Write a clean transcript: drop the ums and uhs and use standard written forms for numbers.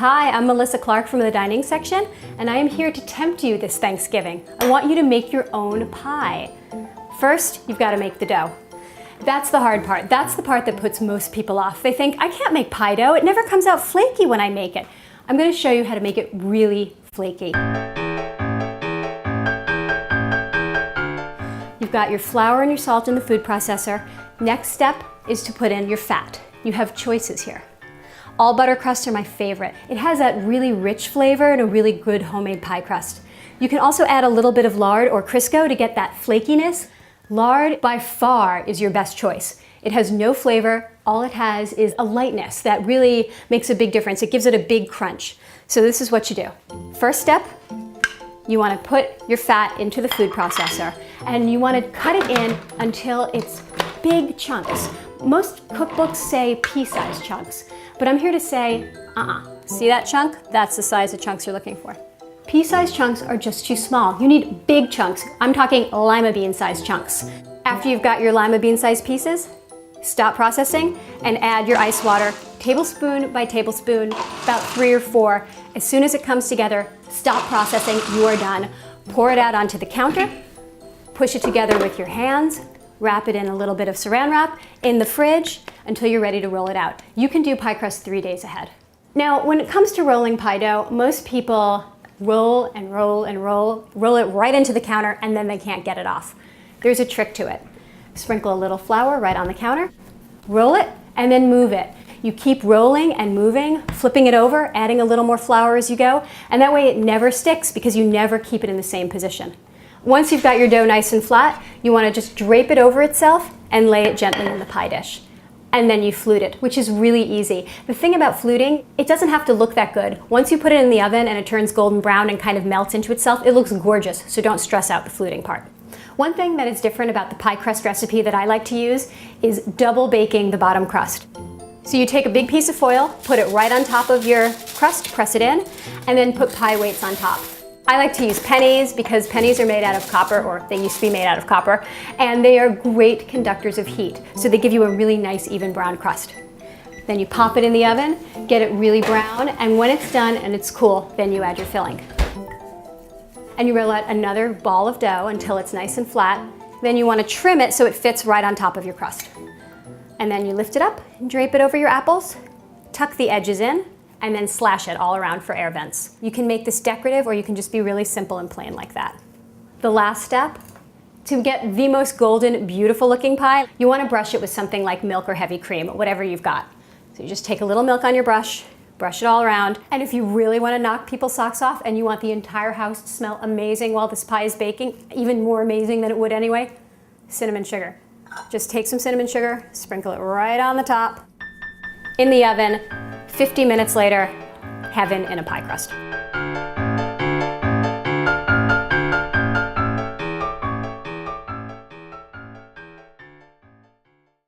Hi, I'm Melissa Clark from the dining section, and I am here to tempt you this Thanksgiving. I want you to make your own pie. First, you've got to make the dough. That's the hard part. That's the part that puts most people off. They think, I can't make pie dough. It never comes out flaky when I make it. I'm going to show you how to make it really flaky. You've got your flour and your salt in the food processor. Next step is to put in your fat. You have choices here. All butter crusts are my favorite. It has that really rich flavor and a really good homemade pie crust. You can also add a little bit of lard or Crisco to get that flakiness. Lard by far is your best choice. It has no flavor. All it has is a lightness that really makes a big difference. It gives it a big crunch. So this is what you do. First step, you want to put your fat into the food processor and you want to cut it in until it's big chunks. Most cookbooks say pea-sized chunks, but I'm here to say, see that chunk? That's the size of chunks you're looking for. Pea-sized chunks are just too small. You need big chunks. I'm talking lima bean-sized chunks. After you've got your lima bean-sized pieces, stop processing and add your ice water, tablespoon by tablespoon, about 3 or 4. As soon as it comes together, stop processing, you are done. Pour it out onto the counter, push it together with your hands, wrap it in a little bit of saran wrap in the fridge until you're ready to roll it out. You can do pie crust 3 days ahead. Now, when it comes to rolling pie dough, most people roll and roll and roll it right into the counter, and then they can't get it off. There's a trick to it. Sprinkle a little flour right on the counter, roll it, and then move it. You keep rolling and moving, flipping it over, adding a little more flour as you go, and that way it never sticks because you never keep it in the same position. Once you've got your dough nice and flat, you want to just drape it over itself and lay it gently in the pie dish. And then you flute it, which is really easy. The thing about fluting, it doesn't have to look that good. Once you put it in the oven and it turns golden brown and kind of melts into itself, it looks gorgeous, so don't stress out the fluting part. One thing that is different about the pie crust recipe that I like to use is double baking the bottom crust. So you take a big piece of foil, put it right on top of your crust, press it in, and then put pie weights on top. I like to use pennies because pennies are made out of copper, or they used to be made out of copper, and they are great conductors of heat. So they give you a really nice even brown crust. Then you pop it in the oven, get it really brown, and when it's done and it's cool, then you add your filling. And you roll out another ball of dough until it's nice and flat. Then you want to trim it so it fits right on top of your crust. And then you lift it up and drape it over your apples, tuck the edges in, and then slash it all around for air vents. You can make this decorative, or you can just be really simple and plain like that. The last step, to get the most golden, beautiful looking pie, you want to brush it with something like milk or heavy cream, whatever you've got. So you just take a little milk on your brush it all around, and if you really want to knock people's socks off and you want the entire house to smell amazing while this pie is baking, even more amazing than it would anyway, cinnamon sugar. Just take some cinnamon sugar, sprinkle it right on the top, in the oven. 50 minutes later, heaven in a pie crust.